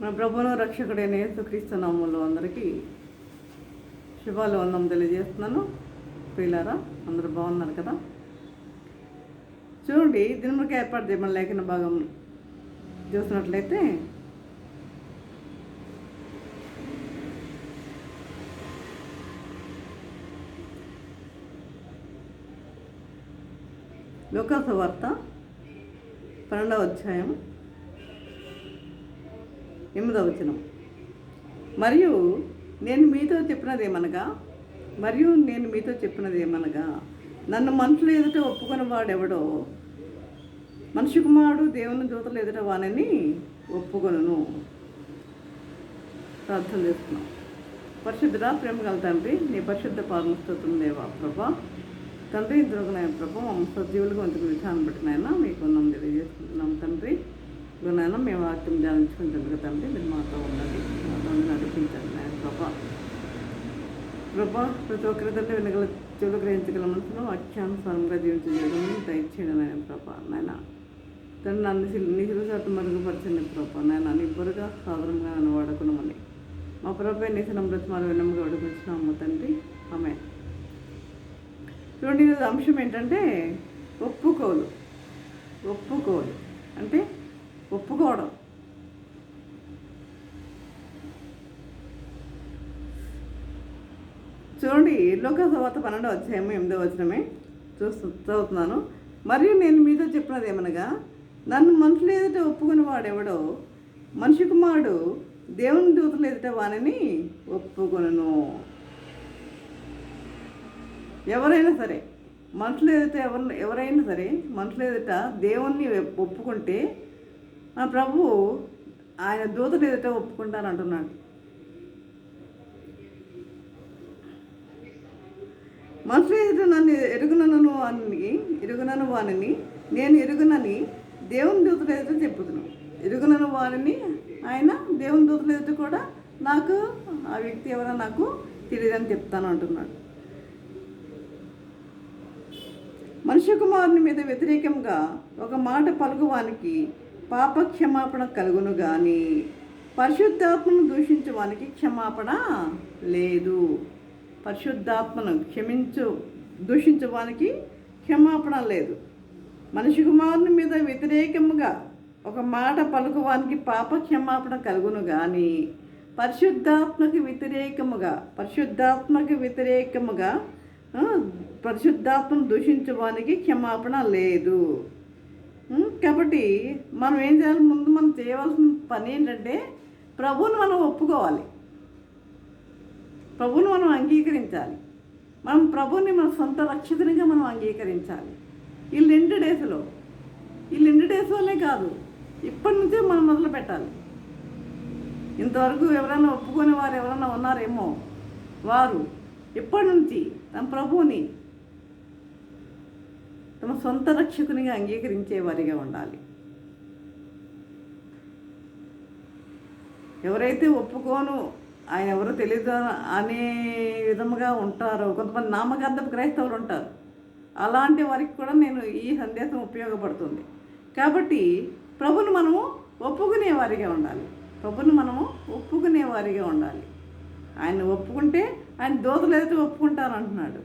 మన ప్రభువును రక్షకుడైన యేసుక్రీస్తు నామములో అందరికీ శుభాలు వందనం తెలియజేస్తున్నాను. ప్రియులారా, అందరూ బాగున్నారు కదా? చూడండి, దినములకు ఏర్పాటు చేయమని లేఖన భాగం చూసినట్లయితే లూకా సువార్త 12వ అధ్యాయం 8వ వచనం. మరియు నేను మీతో చెప్పినది ఏమనగా నన్ను మనుషులు ఎదుట ఒప్పుకొని వాడెవడో మనిషి కుమారుడు దేవుని దూతలు ఎదుట వానని ఒప్పుకొనును. ప్రార్థన చేస్తున్నాం. పరిశుద్ధుడా, ప్రేమ గల తండ్రి, నీ పరిశుద్ధ పాదముల స్తోత్రం దేవా ప్రభా. తండ్రి, ఇంద్రుగునైన ప్రభా, మమ్మ సజీవులుగా వంతుకు విధానం పెట్టినైనా మీకు మనం తెలియజేస్తున్నాం తండ్రి. గుణాన మేము వాక్యం ధ్యానించుకుంటుంది తండ్రి, మీరు మాతో ఉన్నది, మాతో నడిపించండి నాయన ప్రభా. ప్రతి ఒక్కరి తండ్రి వెనగల చెవులు గ్రహించగల మనసును వాక్యానుసారంగా జీవించడం దయచేయండి నాయన ప్రభా. నాయన తండ్రి, నన్ను నిధులు చాటు మరుగుపరచండి ప్రభా. నాయన నిబ్బరుగా సాధారణంగా నన్ను వాడుకున్నామని మా ప్రభు నీసిన బ్రతిమాలు వినముగా వాడుకొచ్చినాము తండ్రి. ఆమె చూడండి, అంశం ఏంటంటే ఒప్పుకోలు అంటే ఒప్పుకోవడం. చూడండి, లూకా సువార్త 12వ అధ్యాయం 8వ వచనమే చదువుతున్నాను. మరియు నేను మీతో చెప్పినది ఏమనగా నన్ను మనుషులు ఎదుట ఒప్పుకుని వాడెవడో మనిషి కుమారుడు దేవుని దూతలు ఎదుట వానని ఒప్పుకొనును. ఎవరైనా సరే మనుషులు ఎదుట ఎవరైనా సరే మనుషులు ఎదుట దేవుణ్ణి ఒప్పుకుంటే మన ప్రభువు ఆయన దూతలు ఎదుట ఒప్పుకుంటానంటున్నాడు. మనుషులు ఎదుట నన్ను ఎరుగునను వానిని నేను ఎరుగునని దేవుని దూతల ఎదుట చెప్పుతున్నాను. ఎరుగునను వారిని ఆయన దేవుని దూతల ఎదుట కూడా నాకు ఆ వ్యక్తి ఎవరో నాకు తెలియదని చెప్తాను అంటున్నాడు. మనుష్య కుమారుని మీద వ్యతిరేకంగా ఒక మాట పలుకువానికి పాప క్షమాపణ కలుగును కానీ పరిశుద్ధాత్మను దూషించువానికి క్షమాపణ లేదు. పరిశుద్ధాత్మను దూషించువానికి క్షమాపణ లేదు. మనిషి కుమారుని మీద వ్యతిరేకంగా ఒక మాట పలుకువానికి పాప క్షమాపణ కలుగును కానీ పరిశుద్ధాత్మకు వ్యతిరేకముగా పరిశుద్ధాత్మను దూషించువానికి క్షమాపణ లేదు. కాబట్టి మనం ఏం చేయాలి? ముందు మనం చేయవలసిన పని ఏంటంటే ప్రభువుని మనం ఒప్పుకోవాలి, ప్రభువుని మనం అంగీకరించాలి. మనం ప్రభువుని మన సొంత రక్షకునిగా మనం అంగీకరించాలి. ఈ 2 డేస్లోనే కాదు, ఇప్పటి నుంచే మనం మొదలు పెట్టాలి. ఇంతవరకు ఎవరైనా ఒప్పుకునే వారు ఎవరైనా ఉన్నారేమో, వారు ఇప్పటి నుంచి తమ ప్రభువుని తమ సొంత రక్షకునిగా అంగీకరించే వారిగా ఉండాలి. ఎవరైతే ఒప్పుకోను ఆయన ఎవరో తెలియదు అనే విధముగా ఉంటారో, కొంతమంది నామకార్థపు క్రైస్తవులు ఉంటారు, అలాంటి వారికి కూడా నేను ఈ సందేశం ఉపయోగపడుతుంది. కాబట్టి ప్రభుని మనము ఒప్పుకునే వారిగా ఉండాలి. ఆయన ఒప్పుకుంటే ఆయన దూతలు ఎదుట ఒప్పుకుంటాను అంటున్నాడు.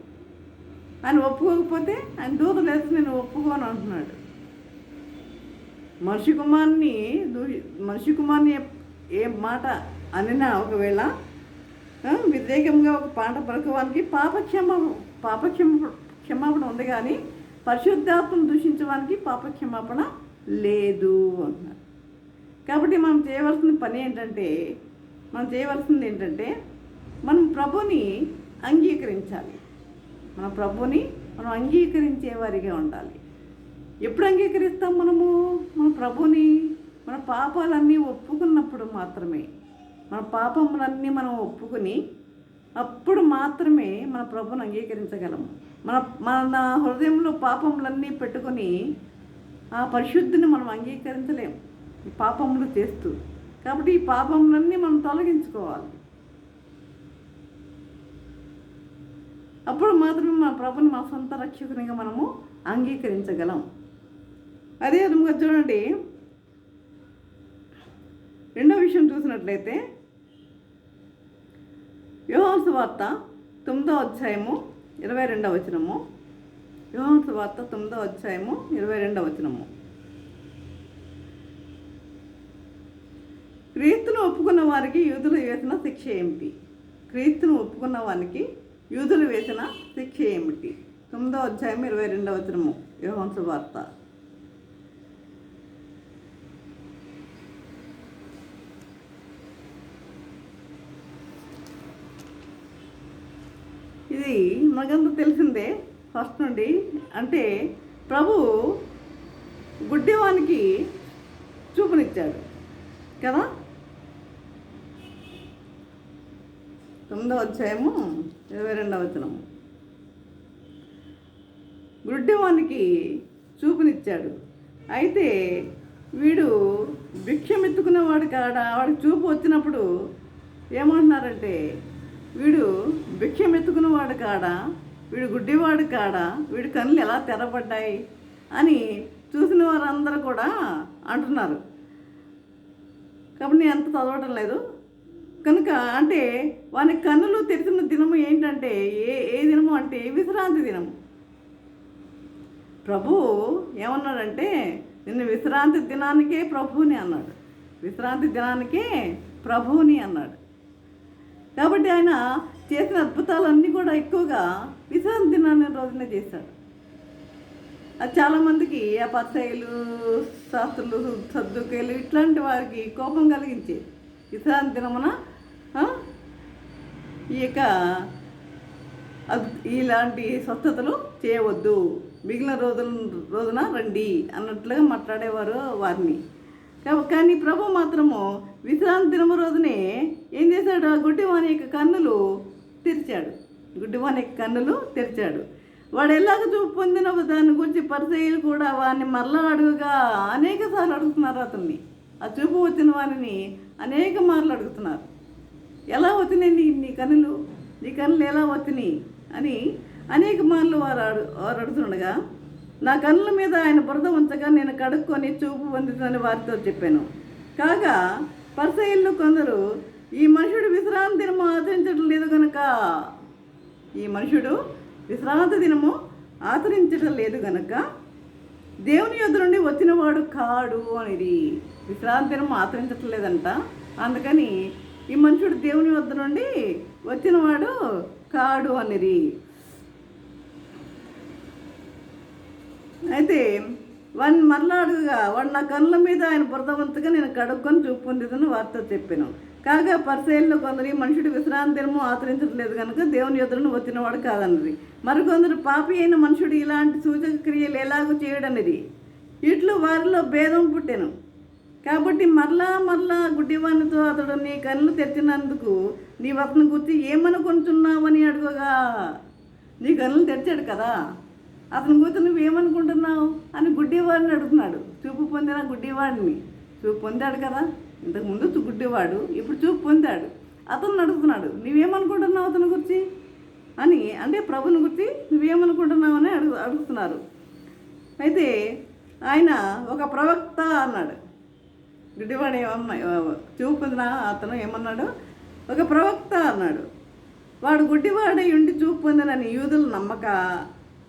ఆయన ఒప్పుకోకపోతే ఆయన దూతలు ఎదుట నేను ఒప్పుకోను అంటున్నాడు. మనిషి కుమార్ని ఏ మాట అనినా ఒకవేళ వ్యతిరేకంగా ఒక పాట పలుకోవానికి క్షమాపణ ఉంది కానీ పరిశుద్ధాత్మను దూషించడానికి క్షమాపణ లేదు అంటున్నారు. కాబట్టి మనం చేయవలసిన పని ఏంటంటే మనం ప్రభుని అంగీకరించాలి. మనం అంగీకరించే వారిగా ఉండాలి. ఎప్పుడు అంగీకరిస్తాం మనము? మన ప్రభుని మన పాపాలన్నీ ఒప్పుకున్నప్పుడు మాత్రమే, మన పాపములన్నీ మనం ఒప్పుకుని అప్పుడు మాత్రమే మన ప్రభుని అంగీకరించగలము. మన హృదయంలో పాపములన్నీ పెట్టుకొని ఆ పరిశుద్ధిని మనం అంగీకరించలేము ఈ పాపములు చేస్తూ. కాబట్టి ఈ పాపములన్నీ మనం తొలగించుకోవాలి. అప్పుడు మాత్రమే మన ప్రభుని మా సొంత రక్షకునిగా మనము అంగీకరించగలం. అదే విధంగా చూడండి, రెండో విషయం చూసినట్లయితే యోహాను సువార్త 9వ అధ్యాయము 22వ వచనము. యోహాను సువార్త 9వ అధ్యాయము 22వ వచనము. క్రీస్తును ఒప్పుకున్న వారికి యూదులు వేసిన శిక్ష ఏమిటి? క్రీస్తును ఒప్పుకున్న వారికి యూదులు వేసిన శిక్ష ఏమిటి? 9వ అధ్యాయం 22వ వచనము యోహాను సువార్త. ఇది మనకంతా తెలిసిందే ఫస్ట్ నుండి. అంటే ప్రభు గుడ్డివానికి చూపునిచ్చాడు కదా. 9వ అధ్యాయము 22వ వచనము. గుడ్డివానికి చూపునిచ్చాడు. అయితే వీడు భిక్షమెత్తుకునేవాడు కాడా. వాడికి చూపు వచ్చినప్పుడు ఏమంటున్నారంటే, వీడు భిక్షమెత్తుకునేవాడు కాడా, వీడు గుడ్డివాడు కాడా, వీడి కళ్ళు ఎలా తెరబడ్డాయి అని చూసిన వారందరూ కూడా అంటున్నారు. కాబట్టి నేను ఎంత చదవటం లేదు కనుక. అంటే వాని కన్నులు తెరిచిన దినము ఏంటంటే ఏ దినము అంటే విశ్రాంతి దినము. ప్రభు ఏమన్నాడంటే, నిన్న విశ్రాంతి దినానికే ప్రభువుని అన్నాడు. విశ్రాంతి దినానికే ప్రభువుని అన్నాడు. కాబట్టి ఆయన చేసిన అద్భుతాలన్నీ కూడా ఎక్కువగా విశ్రాంతి దినాన్ని రోజునే చేశాడు. అది చాలామందికి ఆ పరిసయ్యులు, శాస్త్రులు, సద్దుకయ్యులు ఇట్లాంటి వారికి కోపం కలిగించేది. విశ్రాంతి దినమున ఇలాంటి స్వస్థతలు చేయవద్దు, మిగిలిన రోజున రండి అన్నట్లుగా మాట్లాడేవారు వారిని. కానీ ప్రభు మాత్రము విశ్రాంతి దినము రోజునే ఏం చేశాడు? గుడ్డివాని యొక్క కన్నులు తెరిచాడు. గుడ్డివాని యొక్క కన్నులు తెరిచాడు. వాడు ఎలాగ చూపు పొందిన దాని గురించి పరిచయాలు కూడా వాడిని మరలా అడుగుగా అనేక సార్లు అడుగుతున్నారు. అతన్ని ఆ చూపు వచ్చిన వారిని అనేక మార్లు అడుగుతున్నారు. ఎలా వచ్చినాయి నీ కన్నులు, నీ కన్నులు ఎలా వచ్చినాయి అని అనేక మార్లు వారు అడుగుతుండగా, నా కన్నుల మీద ఆయన బురద ఉంచగా నేను కడుక్కొని చూపు పొందుతుందని వారితో చెప్పాను. కాగా పరిసయ్యులు కొందరు, ఈ మనుషుడు విశ్రాంతి దినము ఆచరించడం లేదు కనుక, ఈ మనుషుడు విశ్రాంతి దినము ఆచరించడం లేదు గనక దేవుని యొద్ద నుండి వచ్చినవాడు కాడు అనేది. విశ్రాంతి దినము ఆచరించటం లేదంట, అందుకని ఈ మనుషుడు దేవుని వద్ద నుండి వచ్చినవాడు కాడు అనేది. అయితే వాడిని మరలా అడుగుగా, వాడు నా కన్నుల మీద ఆయన బురదవంతగా నేను కడుక్కొని చూపు పొందిదని వారితో చెప్పాను. కాగా పరిసయ్యుల్లో కొందరు, ఈ మనుషుడు విశ్రాంతి దినము ఆచరించట్లేదు కనుక దేవుని యొద్దను వచ్చినవాడు కాదన్నది. మరికొందరు, పాపి అయిన మనుషుడు ఇలాంటి సూచక క్రియలు ఎలాగో చేయడన్నది. ఇట్లు వారిలో భేదం పుట్టాను. కాబట్టి మరలా గుడ్డివానితో అతడు, నీ కన్నులు తెరిచినందుకు నీ అతని గురించి ఏమనుకుంటున్నావని అడుగుగా, నీ కన్నులు తెరిచాడు కదా, అతని గురించి నువ్వేమనుకుంటున్నావు అని గుడ్డివాడిని అడుగుతున్నాడు. చూపు పొందిన గుడ్డివాడిని. చూపు పొందాడు కదా, ఇంతకుముందు గుడ్డివాడు, ఇప్పుడు చూపు పొందాడు. అతను అడుగుతున్నాడు, నువ్వేమనుకుంటున్నావు అతని గురించి అని. అంటే ప్రభుని గురించి నువ్వేమనుకుంటున్నావు అని అడుగుతున్నారు. అయితే ఆయన ఒక ప్రవక్త అన్నాడు. గుడ్డివాడు ఏమన్నా, చూపు పొందిన అతను ఏమన్నాడు? ఒక ప్రవక్త అన్నాడు. వాడు గుడ్డివాడై ఉండి చూపు పొందినని యూదులు నమ్మక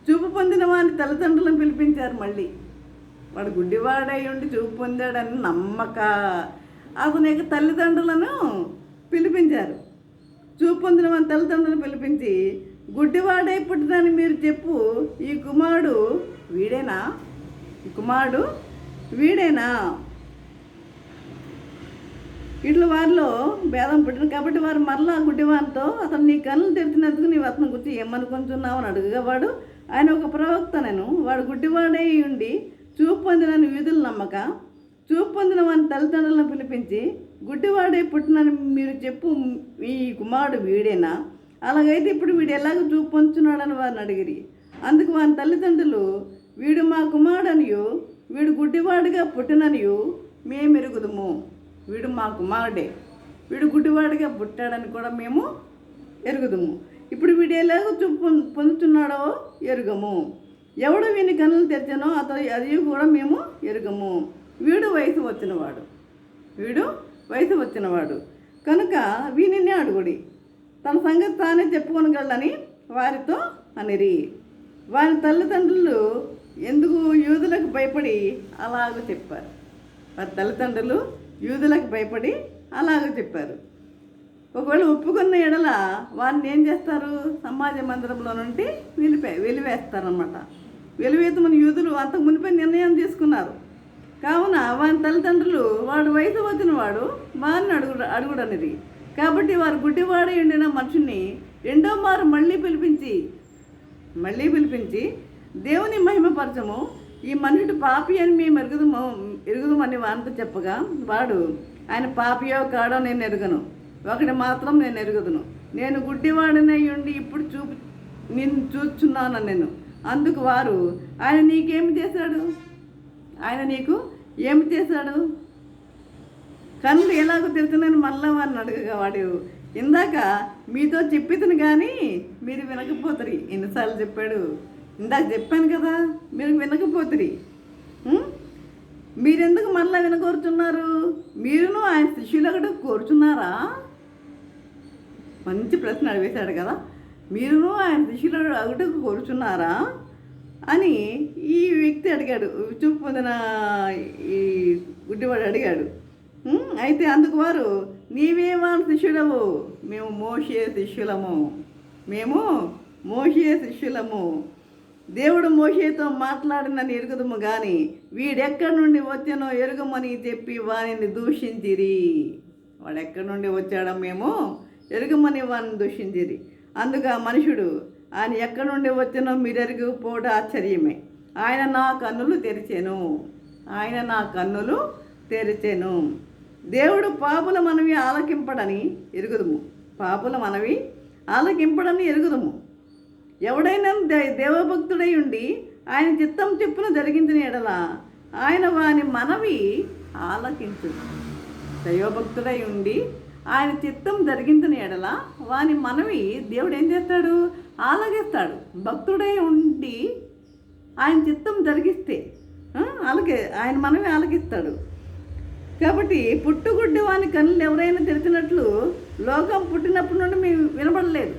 చూపు పొందిన వాని తల్లిదండ్రులను పిలిపించారు. మళ్ళీ వాడు గుడ్డివాడై ఉండి చూపు పొందాడని నమ్మక అతని యొక్క తల్లిదండ్రులను పిలిపించారు. చూపు పొందిన వాని తల్లిదండ్రులను పిలిపించి, గుడ్డివాడై పుట్టినని మీరు చెప్పు, ఈ కుమారుడు వీడేనా? ఈ కుమారుడు వీడేనా? ఇట్లా వారిలో భేదం పుట్టిన. కాబట్టి వారు మరలా గుడ్డివానితో, అతను నీ కన్నులు తెరిచినందుకు నీవు అతని గురించి ఏమనుకుంటున్నావు అని అడుగుగా, వాడు, ఆయన ఒక ప్రవక్త, నేను వాడు గుడ్డివాడై ఉండి చూపు పొందినని యూదులు నమ్మక చూపు పొందిన వాని తల్లిదండ్రులను పిలిపించి, గుడ్డివాడై పుట్టినని మీరు చెప్పు, ఈ కుమారుడు వీడేనా? అలాగైతే ఇప్పుడు వీడు ఎలాగ చూపు పొందుతున్నాడని వారిని అడిగిరి. అందుకు వాని తల్లిదండ్రులు, వీడు మా కుమారుడనియు వీడు గుడ్డివాడిగా పుట్టిననియు మేము ఎరుగుదుము. వీడు మా కుమారుడే, వీడు గుడ్డివాడిగా పుట్టాడని కూడా మేము ఎరుగుదుము. ఇప్పుడు వీడు ఎలాగో చూపు పొందుతున్నాడో ఎరుగము. ఎవడు వీని కన్నులు తెరిచానో అది కూడా మేము ఎరుగము. వీడు వయసు వచ్చినవాడు, వీడు వయసు వచ్చినవాడు కనుక వీనినే అడుగుడి, తన సంగతి తానే చెప్పుకొనగలడని వారితో అనిరి. వారి తల్లిదండ్రులు ఎందుకు యూదులకు భయపడి అలాగ చెప్పారు. వారి తల్లిదండ్రులు యూదులకు భయపడి అలాగ చెప్పారు. ఒకవేళ ఒప్పుకున్న ఎడల వారిని ఏం చేస్తారు? సమాజ మందిరంలో నుండి వెలివేస్తారనమాట. వెలివేతమని యూదులు అంతకు మునిపై నిర్ణయం తీసుకున్నారు. కావున వారి తల్లిదండ్రులు వాడు వయసు వచ్చిన వాడు వారిని అడుగుడనిది. కాబట్టి వారు గుడ్డివాడ ఎండిన మనుషుని రెండో మారు మళ్ళీ పిలిపించి దేవుని మహిమపరచము, ఈ మనుషుడు పాపి అని మేము ఎరుగుదమని వారితో చెప్పగా, వాడు ఆయన పాపియో కాడో నేను ఎరుగను, ఒకటి మాత్రం నేను ఎరుగుదును, నేను గుడ్డివాడినై ఉండి ఇప్పుడు నిన్ను చూస్తున్నాను నేను. అందుకు వారు, ఆయన నీకేమి చేశాడు? ఆయన నీకు ఏమి చేశాడు? కళ్ళు ఎలాగో తెలుసునని మళ్ళా వారిని అడగగా వాడు, ఇందాక మీతో చెప్పితను కానీ మీరు వినకపోతురి. ఎన్నిసార్లు చెప్పాడు? ఇందాక చెప్పాను కదా, మీరు వినకపోతురి. మీరెందుకు మళ్ళా వినకోరుచున్నారు? మీరును ఆయన శిష్యులు కోరుచున్నారా? మంచి ప్రశ్న అడిగేశాడు కదా. మీరును ఆయన శిష్యులు అగుటకు కోరుచున్నారా అని ఈ వ్యక్తి అడిగాడు. చూపు పొందిన ఈ గుడ్డివాడు అడిగాడు. అయితే అందుకు వారు, నీవే వాళ్ళ శిష్యులము, మేము మోషే శిష్యులము. దేవుడు మోషేతో మాట్లాడినని ఎరుగుదము కానీ వీడెక్కడి నుండి వచ్చానో ఎరుగమని చెప్పి వారిని దూషించిరి. వాడు ఎక్కడి నుండి వచ్చాడో మేము ఎరుగమని వారిని దూషించిరి. అందుకు ఆ మనుషుడు, ఆయన ఎక్కడి నుండి వచ్చానో మీరు ఎరగకపోవడం ఆశ్చర్యమే. ఆయన నా కన్నులు తెరిచెను. దేవుడు పాపుల మనవి ఆలకింపడని ఎరుగుదుము. ఎవడైనా దేవభక్తుడై ఉండి ఆయన చిత్తం చెప్పున జరిగించిన ఎడల ఆయన వాని మనవి ఆలకించు. దైవభక్తుడై ఉండి ఆయన చిత్తం జరిగించిన ఎడల వాని మనవి దేవుడు ఏం చేస్తాడు? ఆలకిస్తాడు. భక్తుడై ఉండి ఆయన చిత్తం జరిగిస్తే ఆయన మనవి ఆలకిస్తాడు. కాబట్టి పుట్టుగుడ్డి వాని కన్నులు ఎవరైనా తెరిచినట్లు లోకం పుట్టినప్పటి నుండి మేము వినబడలేదు.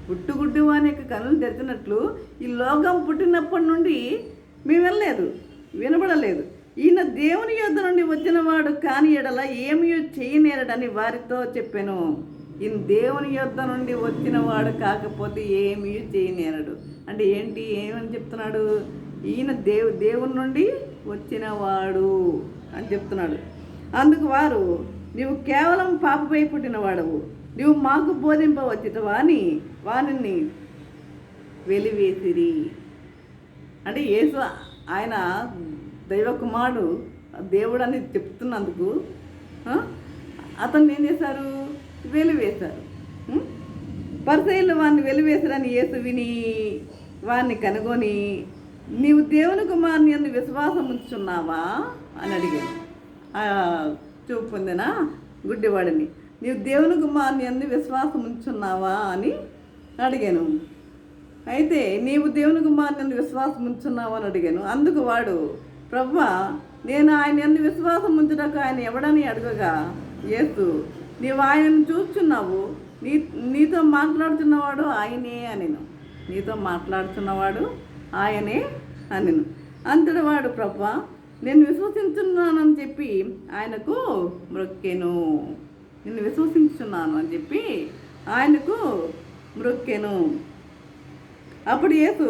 పుట్టుగుడ్డి వాని యొక్క కన్నులు తెరిచినట్లు ఈ లోకం పుట్టినప్పటి నుండి మేము వినబడలేదు. ఈయన దేవుని యొద్ద నుండి వచ్చినవాడు కాని ఎడల ఏమీ చేయనేరడని వారితో చెప్పాను. ఈయన దేవుని యొద్ద నుండి వచ్చినవాడు కాకపోతే ఏమీ చేయనేరడు అంటే ఏంటి? ఏమని చెప్తున్నాడు? ఈయన దేవుని నుండి వచ్చినవాడు అని చెప్తున్నాడు. అందుకు వారు, నీవు కేవలం పాపపై పుట్టినవాడవు, నీవు మాకు బోధింపవచ్చుటవా అని వారిని వెలివేసిరి. అంటే యేసు ఆయన దైవ కుమారుడు దేవుడు అని చెప్తున్నందుకు అతన్ని ఏం చేశారు? వెలివేశారు. పరిసయ్యులు వారిని వెలివేశారని యేసు విని వారిని కనుగొని, నీవు దేవుని కుమారుని యందు విశ్వాసం ఉంచుచున్నావా అని అడిగాడు. చూపు పొందిన గుడ్డివాడిని, నీవు దేవుని కుమారుని యందు విశ్వాసం ఉంచుచున్నావా అని అడిగాను. అయితే నీవు దేవుని కుమారుని యందు విశ్వాసం ఉంచున్నావా అని అడిగాను. అందుకు వాడు, ప్రభువా, నేను ఆయన యందు విశ్వాసం ఉంచుటకు ఆయన ఎవడని అడగగా, యేసు, నీవు ఆయనను చూస్తున్నావు, నీతో మాట్లాడుతున్నవాడు ఆయనే అనెను. అంతటి వాడు, ప్రభువా, నేను విశ్వసించున్నానని చెప్పి ఆయనకు మ్రొక్కెను. అప్పుడు యేసు,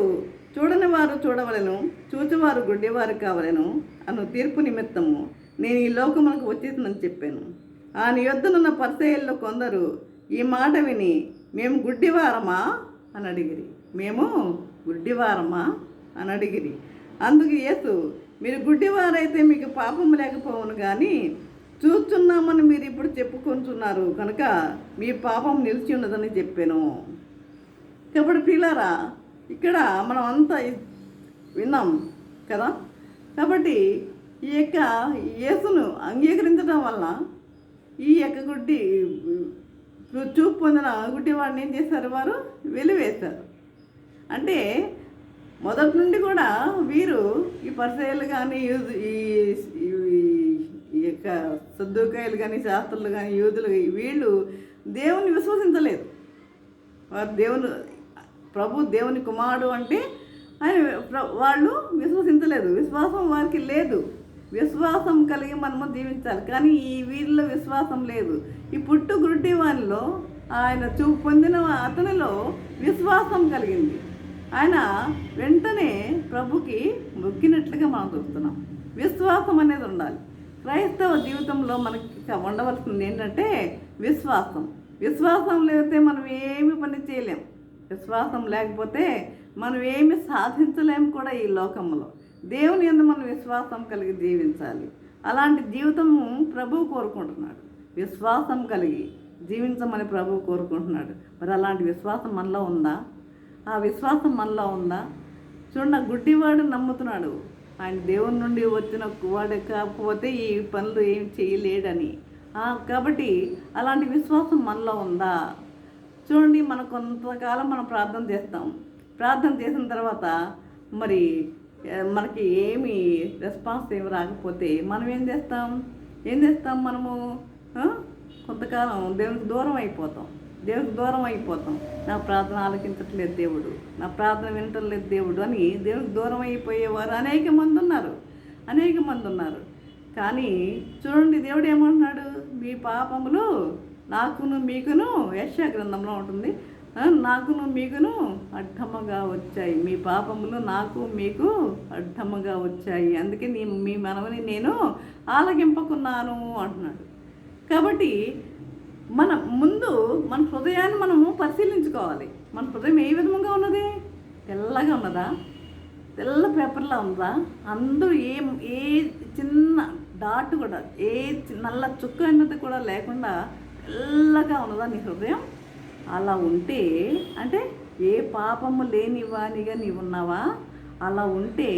చూడని వారు చూడవలెను, చూచువారు గుడ్డివారు కావలెను అను తీర్పు నిమిత్తము నేను ఈ లోకమునకు వచ్చేసినని చెప్పాను. ఆయన యొద్దనున్న పరిసయ్యుల్లో కొందరు ఈ మాట విని, మేము గుడ్డివారమా అని అడిగిరి. అందుకు యేసు, మీరు గుడ్డివారైతే మీకు పాపం లేకపోవును, కానీ చూస్తున్నామని మీరు ఇప్పుడు చెప్పుకొంటున్నారు కనుక మీ పాపం నిలిచి ఉన్నదని చెప్పాను. కాబట్టి పిల్లరా, ఇక్కడ మనం అంతా విన్నాం కదా. కాబట్టి ఈ యొక్క యేసును అంగీకరించడం వల్ల ఈ యొక్క చూపు పొందిన గుడ్డివాడిని ఏం చేశారు? వారు వెలివేశారు. అంటే మొదటి నుండి కూడా వీరు ఈ పరిసయ్యులు కానీ ఈ యొక్క సద్దూకాయలు కానీ శాస్త్రులు కానీ యూదులు వీళ్ళు దేవుని విశ్వసించలేదు. వారు ప్రభు దేవుని కుమారుడు అంటే ఆయన వాళ్ళు విశ్వసించలేదు. విశ్వాసం వారికి లేదు. విశ్వాసం కలిగి మనము జీవించాలి. కానీ ఈ వీరిలో విశ్వాసం లేదు. ఈ పుట్టు గుడ్డి వానిలో ఆయన చూపు పొందిన అతనిలో విశ్వాసం కలిగింది. ఆయన వెంటనే ప్రభుకి మొక్కినట్లుగా మనం చూస్తున్నాం. విశ్వాసం అనేది ఉండాలి. క్రైస్తవ జీవితంలో మనకి ఉండవలసింది ఏంటంటే విశ్వాసం. విశ్వాసం లేకపోతే మనం ఏమి పని చేయలేం. విశ్వాసం లేకపోతే మనం ఏమి సాధించలేము కూడా ఈ లోకంలో. దేవుని యందు మనం విశ్వాసం కలిగి జీవించాలి. అలాంటి జీవితము ప్రభువు కోరుకుంటున్నాడు. విశ్వాసం కలిగి జీవించమని ప్రభువు కోరుకుంటున్నాడు. మరి అలాంటి విశ్వాసం మనలో ఉందా? ఆ విశ్వాసం మనలో ఉందా? చూడండి, గుడ్డివాడు నమ్ముతున్నాడు ఆయన దేవుని నుండి వచ్చిన వాడు కాకపోతే ఈ పనులు ఏం చేయలేడని. కాబట్టి అలాంటి విశ్వాసం మనలో ఉందా? చూడండి, మనం కొంతకాలం మనం ప్రార్థన చేస్తాం. ప్రార్థన చేసిన తర్వాత మరి మనకి ఏమి రెస్పాన్స్ ఏమి రాకపోతే మనం ఏం చేస్తాం మనము కొంతకాలం దేవునికి దూరం అయిపోతాం. నా ప్రార్థన ఆలకించట్లేదు దేవుడు, నా ప్రార్థన వినటలేదు దేవుడు అని దేవునికి దూరం అయిపోయేవారు అనేక మంది ఉన్నారు. కానీ చూడండి, దేవుడు ఏమంటున్నాడు? మీ పాపములు నాకును మీకును, యెషయా గ్రంథంలో ఉంటుంది, నాకును మీకును అడ్డముగా వచ్చాయి. మీ పాపములు నాకు మీకు అడ్డముగా వచ్చాయి, అందుకే మీ మనవని నేను ఆలకింపకున్నాను అంటున్నాడు. కాబట్టి మన హృదయాన్ని మనము పరిశీలించుకోవాలి. మన హృదయం ఏ విధంగా ఉన్నది? తెల్లగా ఉన్నదా? తెల్ల పేపర్లా ఉందా? అందరూ ఏ చిన్న డాట్ కూడా, ఏ నల్ల చుక్క అన్నది కూడా లేకుండా తెల్లగా ఉన్నదా నీ హృదయం? అలా ఉంటే అంటే ఏ పాపము లేని వానిగా నీవు ఉన్నావా? అలా ఉంటే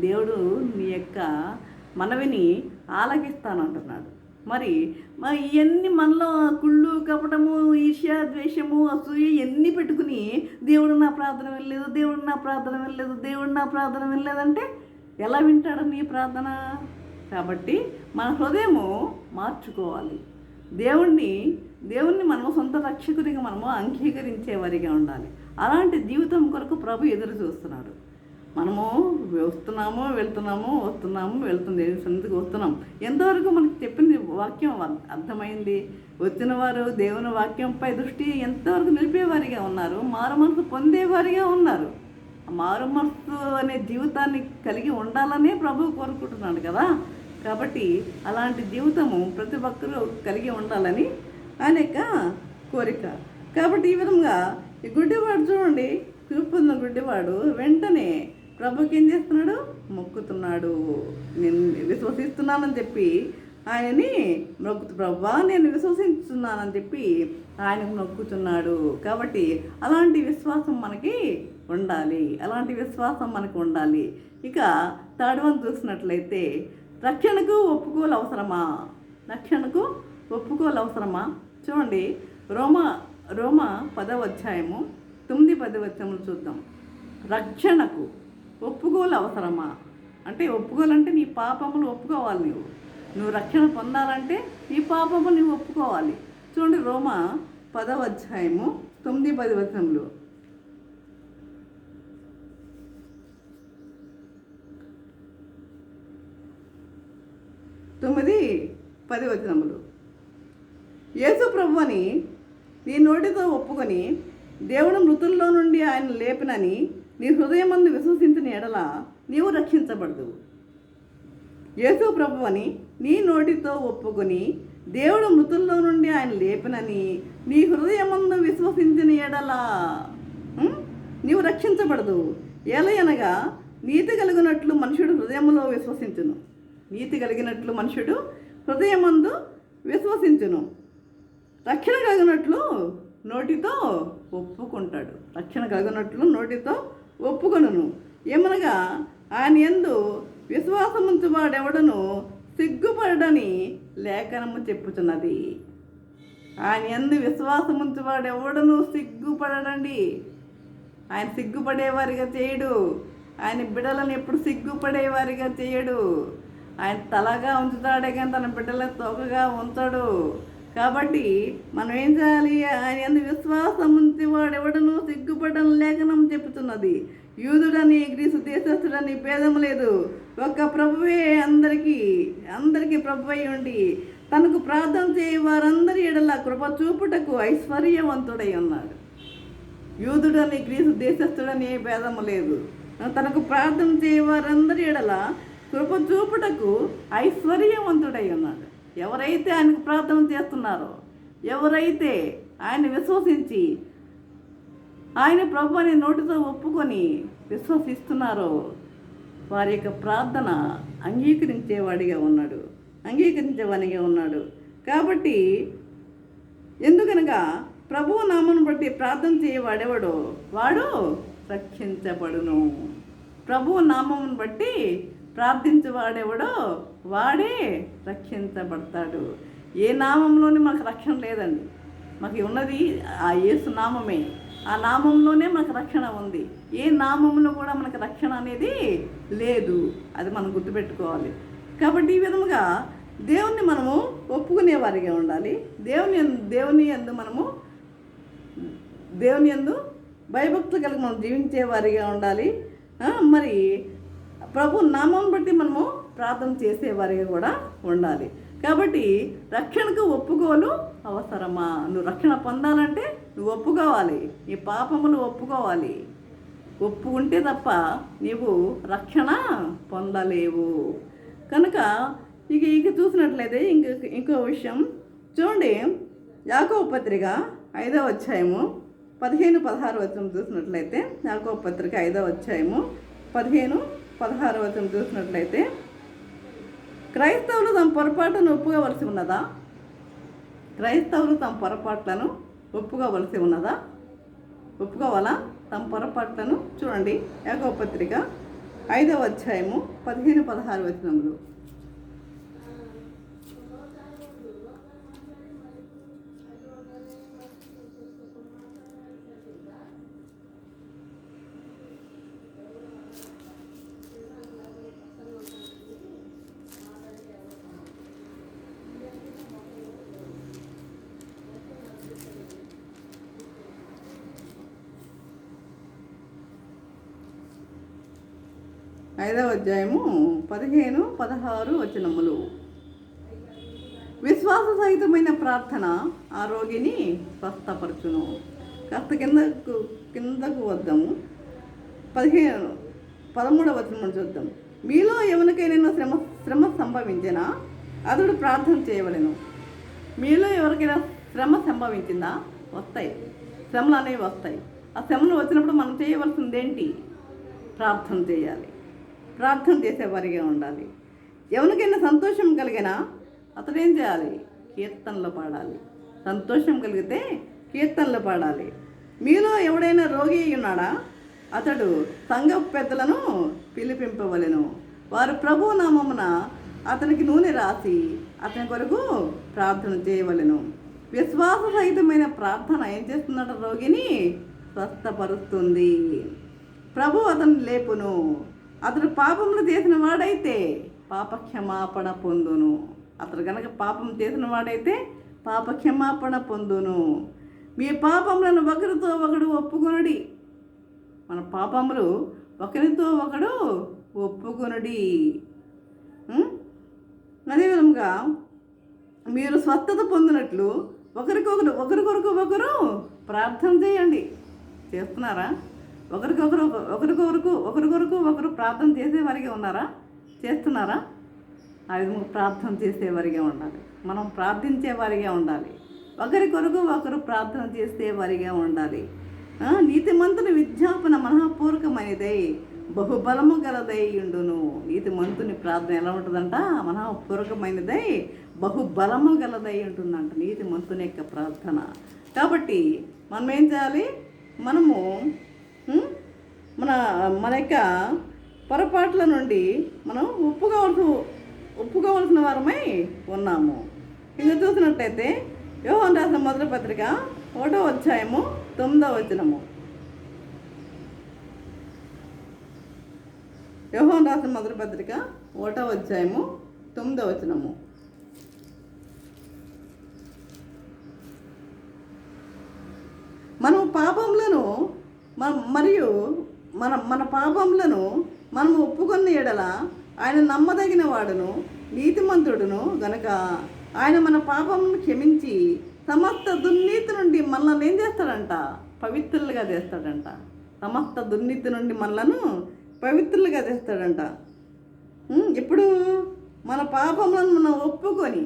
దేవుడు నీ యొక్క మనవిని ఆలకిస్తానంటున్నాడు. మరి ఇవన్నీ మనలో కుళ్ళు, కపటము, ఈర్ష్య, ద్వేషము, అసూయ ఇవన్నీ పెట్టుకుని దేవుడు నా ప్రార్థన వెళ్ళలేదంటే ఎలా వింటాడు నీ ప్రార్థన? కాబట్టి మన హృదయము మార్చుకోవాలి. దేవుణ్ణి మనము సొంత రక్షకుడిగా మనము అంగీకరించేవారిగా ఉండాలి. అలాంటి జీవితం కొరకు ప్రభు ఎదురు చూస్తున్నాడు. మనము వెళ్తున్నాము ఎందుకు వస్తున్నాం? ఎంతవరకు మనకు చెప్పింది వాక్యం అర్థమైంది? వచ్చిన వారు దేవుని వాక్యంపై దృష్టి ఎంతవరకు నిలిపేవారిగా ఉన్నారు? మారు మనసు పొందేవారిగా ఉన్నారు. మారు మనసు అనే జీవితాన్ని కలిగి ఉండాలనే ప్రభు కోరుకుంటున్నాడు కదా. కాబట్టి అలాంటి జీవితము ప్రతి ఒక్కరూ కలిగి ఉండాలని ఆయన యొక్క కోరిక. కాబట్టి ఈ విధంగా ఈ గుడ్డివాడు చూడండి, చూపున్న గుడ్డివాడు వెంటనే ప్రభుకి ఏం చేస్తున్నాడు? మొక్కుతున్నాడు. నేను విశ్వసిస్తున్నానని చెప్పి ఆయనని ప్రభువా నేను విశ్వసిస్తున్నానని చెప్పి ఆయనకు మొక్కుతున్నాడు. కాబట్టి అలాంటి విశ్వాసం మనకి ఉండాలి. ఇక థర్డ్ వన్ చూసినట్లయితే రక్షణకు ఒప్పుకోలు అవసరమా? చూడండి, రోమా 10వ అధ్యాయము 9-10 వచనములు చూద్దాం. రక్షణకు ఒప్పుకోలు అవసరమా అంటే, ఒప్పుకోవాలంటే నీ పాపములు ఒప్పుకోవాలి. నువ్వు రక్షణ పొందాలంటే నీ పాపములు నువ్వు ఒప్పుకోవాలి. చూడండి, రోమా 10వ అధ్యాయము 9-10 వచనములు. 9-10 వచనములు. యేసు ప్రభువని నీ నోటితో ఒప్పుకొని దేవుడు మృతుల్లో నుండి ఆయన లేపినని నీ హృదయమందు విశ్వసించిన ఎడల నీవు రక్షించబడదు. యేసు ప్రభువని నీ నోటితో ఒప్పుకొని దేవుడు మృతుల్లో నుండి ఆయన లేపినని నీ హృదయమందు విశ్వసించిన ఎడల నీవు రక్షించబడదు. ఎలయనగా నీతి కలిగినట్లు మనుషుడు హృదయములో విశ్వసించును. రక్షణ కలిగినట్లు నోటితో ఒప్పుకొనును. ఏమనగా ఆయన యందు విశ్వాసముంచువాడెవడను సిగ్గుపడని లేఖనము చెప్పుచున్నది. ఆయన యందు విశ్వాసముంచువాడెవడను సిగ్గుపడడండి. ఆయన సిగ్గుపడేవారిగా చేయడు. ఆయన బిడలను ఎప్పుడు సిగ్గుపడేవారిగా చేయడు. ఆయన తలగా ఉంచుతాడే కానీ తన బిడ్డల తోకగా ఉంచడు. కాబట్టి మనం ఏం చేయాలి? ఆయన ఎందు విశ్వాసం ఉంచి వాడెవడను సిగ్గుపడని లేఖనం చెబుతున్నది. యూదుడని గ్రీసు దేశస్థుడని భేదం లేదు, ఒక్క ప్రభువే అందరికీ ప్రభువై ఉండి తనకు ప్రార్థన చేయ వారందరి ఎడల కృప చూపుటకు ఐశ్వర్యవంతుడై ఉన్నాడు. యూదుడని గ్రీసు దేశస్థుడని భేదము లేదు, తనకు ప్రార్థన చేయ వారందరి ఎడల కృప చూపుటకు ఐశ్వర్యవంతుడై ఉన్నాడు. ఎవరైతే ఆయనకు ప్రార్థన చేస్తున్నారో, ఎవరైతే ఆయన విశ్వసించి ఆయన ప్రభు అని నోటితో ఒప్పుకొని విశ్వసిస్తున్నారో వారి యొక్క ప్రార్థన అంగీకరించేవాడిగా ఉన్నాడు. కాబట్టి ఎందుకనగా ప్రభువు నామను బట్టి ప్రార్థన చేయవాడెవడో వాడు రక్షించబడును. ప్రభువు నామమును బట్టి ప్రార్థించేవాడెవడో వాడే రక్షించబడతాడు. ఏ నామంలోనే మనకు రక్షణ లేదండి. మాకు ఉన్నది ఆ యేసు నామమే. ఆ నామంలోనే మనకు రక్షణ ఉంది. ఏ నామంలో కూడా మనకు రక్షణ అనేది లేదు. అది మనం గుర్తుపెట్టుకోవాలి. కాబట్టి ఈ విధముగా దేవుణ్ణి మనము ఒప్పుకునేవారిగా ఉండాలి. దేవుని యందు భయభక్తులు కలిగి మనం జీవించేవారిగా ఉండాలి. మరి ప్రభు నామం బట్టి మనము ప్రార్థన చేసేవారిగా కూడా ఉండాలి. కాబట్టి రక్షణకు ఒప్పుకోలు అవసరమా? నువ్వు రక్షణ పొందాలంటే నువ్వు ఒప్పుకోవాలి, నీ పాపములు ఒప్పుకోవాలి. ఒప్పుకుంటే తప్ప నీవు రక్షణ పొందలేవు. కనుక ఇక చూసినట్లయితే ఇంకో విషయం చూడండి. యాకోబు పత్రిక 5వ అధ్యాయము 15-16 వచనం చూసినట్లయితే, యాకోబు పత్రిక 5వ అధ్యాయము 15-16 వచనం చూసినట్లయితే, క్రైస్తవులు తమ పొరపాటును ఒప్పుకోవలసి ఉన్నదా? ఒప్పుకోవాలా తమ పొరపాట్లను? చూడండి, యాకోబు పత్రిక 5వ అధ్యాయము 15-16 వచనములు. ఐదవ అధ్యాయము 15-16 వచనములు. విశ్వాస సహితమైన ప్రార్థన ఆ రోగిని స్వస్థపరచును. కాస్త కిందకు వద్దాము. 13వ వచనం చూద్దాం. మీలో ఎవరికైనా శ్రమ సంభవించినా అతడు ప్రార్థన చేయవలెను. మీలో ఎవరికైనా శ్రమ సంభవించిందా? వస్తాయి, శ్రమలు అనేవి వస్తాయి. ఆ శ్రమలు వచ్చినప్పుడు మనం చేయవలసింది ఏంటి? ప్రార్థన చేయాలి. ప్రార్థన చేసేవారిగా ఉండాలి. ఎవరికైనా సంతోషం కలిగినా అతడు ఏం చేయాలి? కీర్తనలు పాడాలి. సంతోషం కలిగితే కీర్తనలు పాడాలి. మీలో ఎవడైనా రోగి ఉన్నాడా? అతడు సంఘ పెద్దలను పిలిపింపవలెను. వారు ప్రభు నామమున అతనికి నూనె రాసి అతని కొరకు ప్రార్థన చేయవలెను. విశ్వాస సహితమైన ప్రార్థన ఏం చేస్తున్నట? రోగిని స్వస్థపరుస్తుంది. ప్రభు అతన్ని లేపును. అతడు పాపములు చేసిన వాడైతే పాపక్షమాపణ పొందును. అతడు కనుక పాపం చేసిన వాడైతే పాపక్షమాపణ పొందును. మీ పాపములను ఒకరితో ఒకడు ఒప్పుకొనుడి. మన పాపములు ఒకరితో ఒకడు ఒప్పుకొనుడి. అదేవిధంగా మీరు స్వస్థత పొందినట్లు ఒకరికొకరు ప్రార్థన చేయండి. చేస్తున్నారా? ఒకరికొకరు ప్రార్థన చేసేవారిగా ఉన్నారా? చేస్తున్నారా? ఆ విధంగా ప్రార్థన చేసేవారిగా ఉండాలి. మనం ప్రార్థించేవారిగా ఉండాలి. ఒకరు ప్రార్థన చేసేవారిగా ఉండాలి. నీతిమంతుని విజ్ఞాపన మనఃపూర్వకమైనదై బహుబలము గలదై ఉండును. నీతిమంతుని ప్రార్థన ఎలా ఉంటుందంట? మనఃపూర్వకమైనదై బహుబలము గలదై ఉంటుందంట నీతిమంతుని యొక్క ప్రార్థన. కాబట్టి మనం ఏం చేయాలి? మనము మన యొక్క పొరపాట్ల నుండి మనం ఒప్పుకోవాల్సిన వారమై ఉన్నాము. ఇంకా చూసినట్టయితే యోహాను రాసిన మొదటి పత్రిక 1వ అధ్యాయము 9వ వచనము. యోహాను రాసిన మొదటి పత్రిక 1వ అధ్యాయము 9వ వచనము. మనము పాపములను మరియు మన పాపములను మనము ఒప్పుకున్న ఎడల ఆయన నమ్మదగిన వాడును నీతిమంతుడును గనక ఆయన మన పాపములను క్షమించి సమస్త దుర్నీతి నుండి మనల్ని ఏం చేస్తాడంట? పవిత్రులుగా చేస్తాడంట. సమస్త దుర్నీతి నుండి మనలను పవిత్రులుగా చేస్తాడంట. ఇప్పుడు మన పాపములను మనం ఒప్పుకొని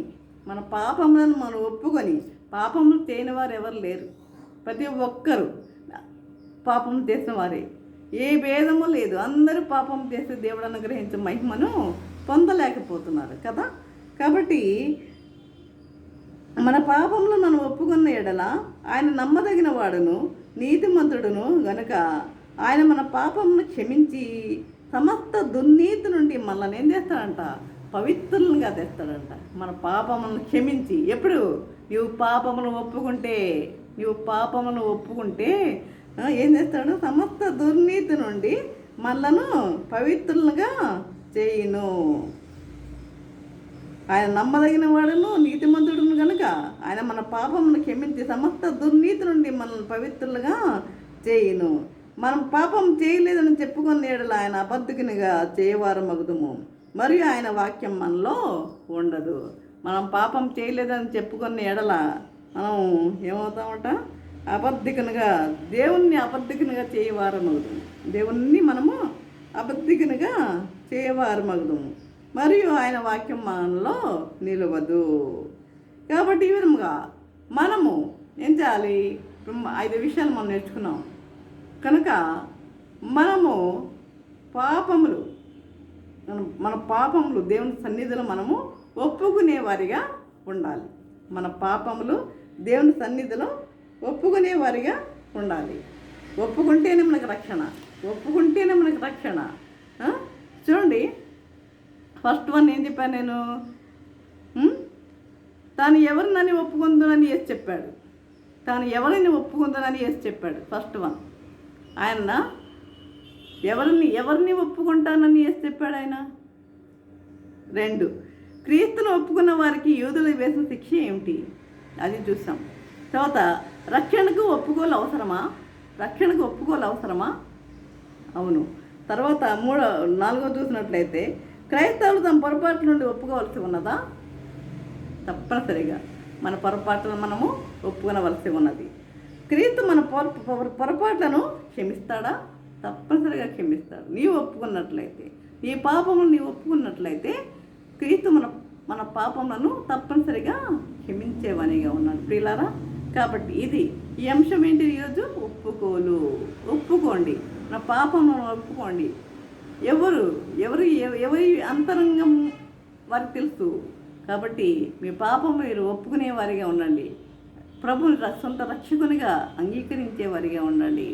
పాపములు చేయని వారు ఎవరు లేరు. ప్రతి ఒక్కరు పాపం చేసిన వారే, ఏ భేదము లేదు. అందరూ పాపం చేసి దేవుడు అనుగ్రహించే మహిమను పొందలేకపోతున్నారు కదా. కాబట్టి మన పాపములు మనం ఒప్పుకున్న ఎడల ఆయన నమ్మదగిన వాడును నీతిమంతుడును గనుక ఆయన మన పాపమును క్షమించి సమస్త దుర్నీతి నుండి మనల్ని ఏం చేస్తాడంట? పవిత్రులుగా తెస్తాడంట. మన పాపములను క్షమించి, ఎప్పుడు నీవు పాపమును ఒప్పుకుంటే ఏం చేస్తాడు? సమస్త దుర్నీతి నుండి మనలను పవిత్రులుగా చేయును. ఆయన నమ్మదగిన వాడును నీతిమంతుడును కనుక ఆయన మన పాపమును క్షమించి సమస్త దుర్నీతి నుండి మనల్ని పవిత్రులుగా చేయును. మనం పాపం చేయలేదని చెప్పుకున్న ఎడల ఆయన అబద్ధికునిగా చేయవారు మగుదుము మరియు ఆయన వాక్యం మనలో ఉండదు. మనం పాపం చేయలేదని చెప్పుకున్న ఎడల మనం ఏమవుతామట? దేవుణ్ణి అబద్ధికునిగా చేయవారు మగుదుము. దేవుణ్ణి మనము అబద్ధికునిగా చేయవారు మగుదుము మరియు ఆయన వాక్యం మనలో నిలవదు. కాబట్టి ఈ విధముగా మనము ఏం చేయాలి? 5 విషయాలు మనం నేర్చుకున్నాం కనుక మనము మన పాపములు దేవుని సన్నిధిలో మనము ఒప్పుకునేవారిగా ఉండాలి. మన పాపములు దేవుని సన్నిధిలో ఒప్పుకునేవారిగా ఉండాలి. ఒప్పుకుంటేనే మనకు రక్షణ. చూడండి, ఫస్ట్ వన్ ఏం చెప్పాను నేను? తాను ఎవరినని ఒప్పుకుందునని యేసు చెప్పాడు. ఫస్ట్ వన్ ఆయన ఎవరిని ఒప్పుకుంటానని యేసు చెప్పాడు ఆయన. 2, క్రీస్తును ఒప్పుకున్న వారికి యూదులు వేసిన శిక్ష ఏమిటి? అది చూసాం. తర్వాత రక్షణకు ఒప్పుకోలు అవసరమా? అవును. తర్వాత 4వ చూసినట్లయితే క్రైస్తవులు తమ పొరపాట్ల నుండి ఒప్పుకోవలసి ఉన్నదా? తప్పనిసరిగా మన పొరపాట్లను మనము ఒప్పుకోవలసి ఉన్నది. క్రీస్తు మన పొరపాట్లను క్షమిస్తాడా? తప్పనిసరిగా క్షమిస్తాడు. నీవు ఒప్పుకున్నట్లయితే, నీ పాపములు నీవు ఒప్పుకున్నట్లయితే క్రీస్తు మన పాపములను తప్పనిసరిగా క్షమించేవనిగా ఉన్నాడు ప్రియులారా. కాబట్టి ఈ అంశం ఏంటి ఈరోజు? ఒప్పుకోండి, నా పాపములను ఒప్పుకోండి. ఎవరి అంతరంగం వారికి తెలుసు. కాబట్టి మీ పాపం మీరు ఒప్పుకునే వారిగా ఉండండి. ప్రభుని సొంత రక్షకునిగా అంగీకరించేవారిగా ఉండండి.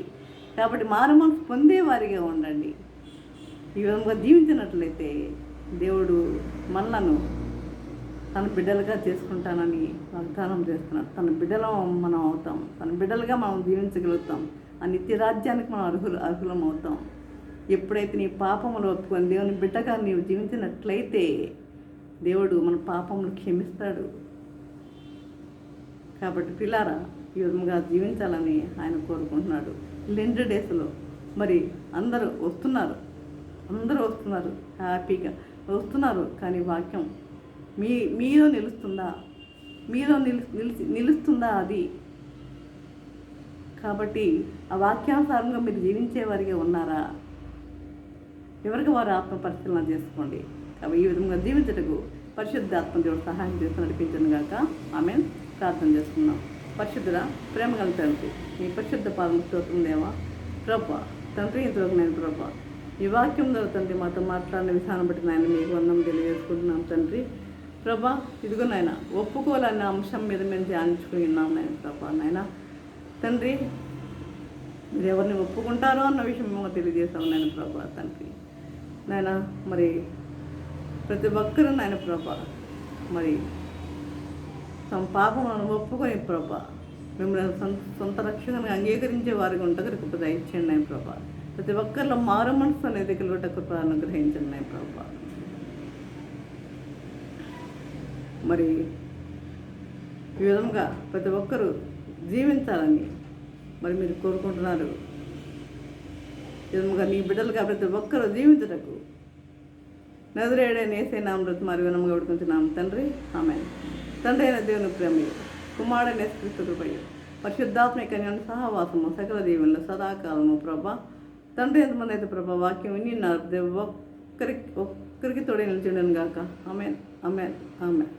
కాబట్టి మారుమనసు పొందేవారిగా ఉండండి. ఈ విధంగా జీవించినట్లయితే దేవుడు మనలను తన బిడ్డలుగా చేసుకుంటానని వాగ్దానం చేస్తున్నాడు. తన బిడ్డలో మనం అవుతాం, తన బిడ్డలుగా మనం జీవించగలుగుతాం. ఆ నిత్య రాజ్యానికి మనం అర్హులం అవుతాం. ఎప్పుడైతే నీ పాపములు ఒప్పుకొని దేవుని బిడ్డగా నీవు జీవించినట్లయితే దేవుడు మన పాపములు క్షమిస్తాడు. కాబట్టి పిల్లారా, ఈ విధంగా జీవించాలని ఆయన కోరుకుంటున్నాడు. లెండ్ డేస్లో మరి అందరూ వస్తున్నారు, హ్యాపీగా వస్తున్నారు. కానీ వాక్యం మీలో నిలుస్తుందా అది? కాబట్టి ఆ వాక్యానుసారంగా మీరు జీవించేవారిగా ఉన్నారా? ఎవరికి వారు ఆత్మ పరిశీలన చేసుకోండి. కాబట్టి ఈ విధంగా జీవించటకు పరిశుద్ధాత్మ దేవుడు సహాయం చేసి నడిపించను గాక. ఆమేన్. ప్రార్థన చేసుకున్నాం. పరిశుద్ధుల ప్రేమ గల తండ్రి, మీ పరిశుద్ధ పాదం స్తోత్రం దేవా. ప్రభా తండ్రి, ఇంతవరకు నేను ప్రభా ఈ వాక్యం ద్వారా తండ్రి మాతో మాట్లాడిన విధానం బట్టి నాయన మీకు వందనం తెలియజేసుకుంటున్నాం తండ్రి. ప్రభా ఇదిగో నాయన ఒప్పుకోవాలన్న అంశం మీద మేము ధ్యానించుకుని ఉన్నాం నాయన. ప్రభా నాయన తండ్రి, మీరు ఎవరిని ఒప్పుకుంటారో అన్న విషయం మేము తెలియజేస్తాం నాయన. ప్రభా తండ్రి నాయన, మరి ప్రతి ఒక్కరూ నాయన ప్రభా మరి తమ పాపములను ఒప్పుకొని ప్రభా మిమ్మల్ని సొంత రక్షణను అంగీకరించే వారికి ఉండగా కృప దయచేయండి నాయన ప్రభా. ప్రతి ఒక్కరిలో మారు మనసు అనేది కలుగుట కృప అనుగ్రహించండి నాయన ప్రభా. మరి ఈ విధంగా ప్రతి ఒక్కరూ జీవించాలని మరి మీరు కోరుకుంటున్నారు. ఈ విధంగా నీ బిడ్డలుగా ప్రతి ఒక్కరూ జీవించుటకు నజరేయుడైన యేసయ్య నామములో మరి వినముగా వేడుకుంటున్నాము తండ్రి. ఆమేన్. తండ్రి అయిన దేవుని ప్రేమయు, కుమారుడైన యేసుక్రీస్తు కృపయు, పరిశుద్ధాత్మ కన్యను సహవాసము సకల దీవెనలు సదాకాలము ప్రభా. తండ్రి ఎంతమంది అయితే ప్రభా వాక్యం విని ఒక్కరికి తోడే నిలిచిండను గాక. ఆమేన్, ఆమేన్, ఆమేన్.